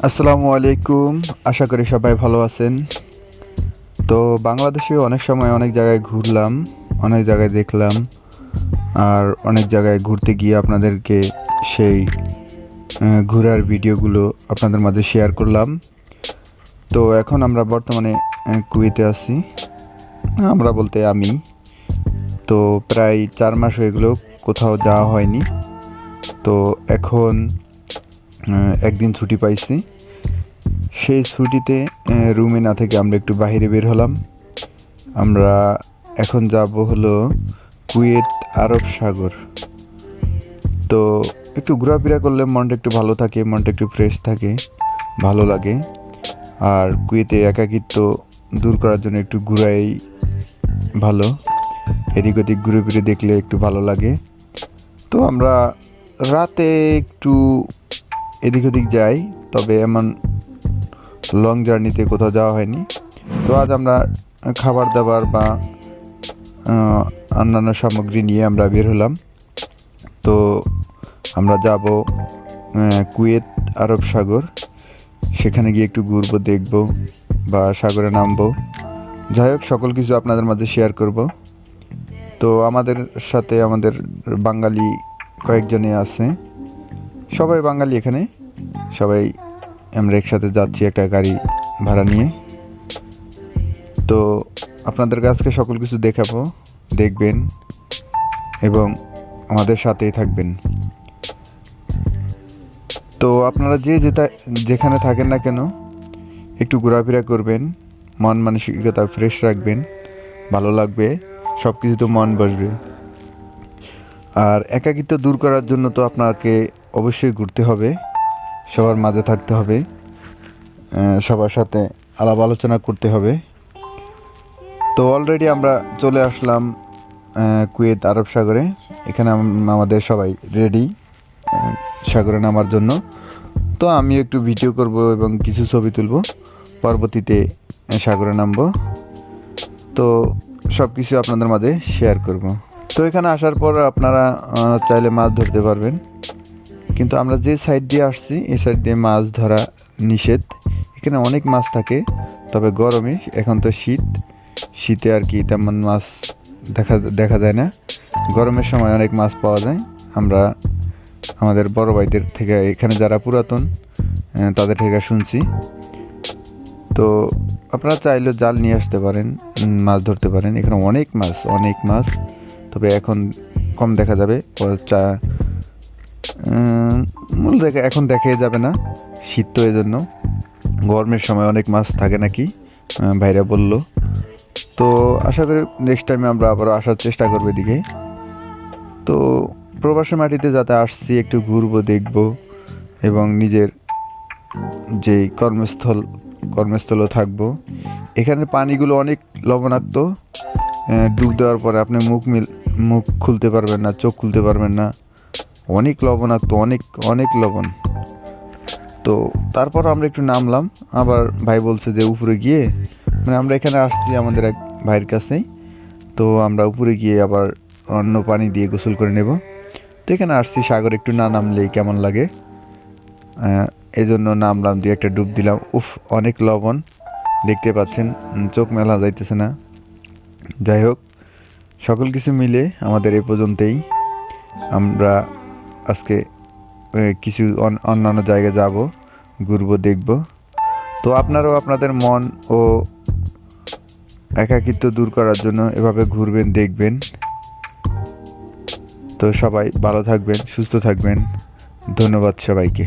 আসসালামু আলাইকুম। আশা করি সবাই ভালো আছেন। তো বাংলাদেশে অনেক সময় অনেক জায়গায় ঘুরলাম, অনেক জায়গায় দেখলাম, আর অনেক জায়গায় ঘুরতে গিয়ে আপনাদেরকে সেই ঘোরার ভিডিওগুলো আপনাদের মাঝে শেয়ার করলাম। তো এখন আমরা বর্তমানে কুয়েতে আছি। আমরা বলতে আমি। তো প্রায় 4 মাস হয়ে গেল, কোথাও যাওয়া হয়নি। তো এখন একদিন ছুটি পাইছি। সেই ছুটিতে রুমে না থেকে আমরা একটু বাইরে বের হলাম। আমরা এখন যাব হলো কুয়েত আরব সাগর। তো একটু ঘোরাফেরা করলে মনটা একটু ভালো থাকে, মনটা একটু ফ্রেশ থাকে, ভালো লাগে। আর কুয়েতে একাকিত্ব দূর করার জন্য একটু ঘুরাই ভালো। এদিক ওদিক ঘুরে ফিরে দেখলে একটু ভালো লাগে। তো আমরা রাতে একটু এদিক ওদিক যাই, তবে এমন লং জার্নিতে কোথাও যাওয়া হয়নি। তো আজ আমরা খাবার দাবার বা অন্যান্য সামগ্রী নিয়ে আমরা বের হলাম। তো আমরা যাব কুয়েত আরব সাগর। সেখানে গিয়ে একটু ঘুরবো, দেখবো বা সাগরে নামবো। যাই হোক, সকল কিছু আপনাদের মাঝে শেয়ার করব। তো আমাদের সাথে আমাদের বাঙালি কয়েকজনে আছে, সবাই বাঙালি এখানে। সবাই আমরা একসাথে যাচ্ছি একটা গাড়ি ভাড়া নিয়ে। তো আপনাদের কাছকে সকল কিছু দেখাবো, দেখবেন এবং আমাদের সাথেই থাকবেন। তো আপনারা যেখানে থাকেন না কেন, একটু ঘোরাফেরা করবেন, মন মানসিকতা ফ্রেশ রাখবেন, ভালো লাগবে, সব কিছু তো মন বসবে। আর একাকিত্ব দূর করার জন্য তো আপনাকে অবশ্যই ঘুরতে হবে, সবার মাঝে থাকতে হবে, সবার সাথে আলাপ আলোচনা করতে হবে। তো অলরেডি আমরা চলে আসলাম কুয়েত আরব সাগরে। এখানে আমাদের সবাই রেডি সাগরে নামার জন্য। তো আমি একটু ভিডিও করব এবং কিছু ছবি তুলব, পরবর্তীতে সাগরে নামবো। তো সব কিছু আপনাদের মাঝে শেয়ার করব। তো এখানে আসার পর আপনারা চাইলে মাছ ধরতে পারবেন, কিন্তু আমরা যে সাইড দিয়ে আসছি এই সাইড দিয়ে মাছ ধরা নিষেধ। এখানে অনেক মাছ থাকে, তবে গরমে, এখন তো শীতে আর কি তেমন মাছ দেখা যায় না। গরমের সময় অনেক মাছ পাওয়া যায়। আমরা আমাদের বড় ভাইদের থেকে, এখানে যারা পুরাতন তাদের থেকে শুনছি। তো আপনারা চাইলে জাল নিয়ে আসতে পারেন, মাছ ধরতে পারেন। এখানে অনেক মাছ, তবে এখন কম দেখা যাবে। এখন দেখাই যাবে না, শীত তো, এই জন্য। গরমের সময় অনেক মাছ থাকে নাকি ভাইরা বলল। তো আশা করি নেক্সট টাইমে আমরা আবার আসার চেষ্টা করবো এদিকে। তো প্রবাসী মাটিতে যাতে আসছি, একটু ঘুরবো, দেখবো এবং নিজের যে কর্মস্থলও থাকবো। এখানে পানিগুলো অনেক লবণাক্ত। ডুব দেওয়ার পরে আপনি মুখ খুলতে পারবেন না, চোখ খুলতে পারবেন না। অনেক লবণাক্ত, অনেক অনেক লবণ। তো তারপর আমরা একটু নামলাম। আবার ভাই বলছে যে উপরে গিয়ে, মানে আমরা এখানে আসছি আমাদের এক ভাইয়ের কাছেই, তো আমরা উপরে গিয়ে আবার অন্য পানি দিয়ে গোসল করে নেব। তো এখানে আসছি, সাগর একটু না নামলেই কেমন লাগে, এই জন্য নামলাম, দিয়ে একটা ডুব দিলাম। অনেক লবণ, দেখতে পাচ্ছেন, চোখ মেলা যাইতেছে না। যাই হোক, সকল কিছু মিলে আমাদের এ পর্যন্তই। আমরা আজকে কিছু অন্যান্য জায়গায় যাব, ঘুরবো, দেখব। তো আপনারাও আপনাদের মন ও একাকিত্ব দূর করার জন্য এভাবে ঘুরবেন, দেখবেন। তো সবাই ভালো থাকবেন, সুস্থ থাকবেন। ধন্যবাদ সবাইকে।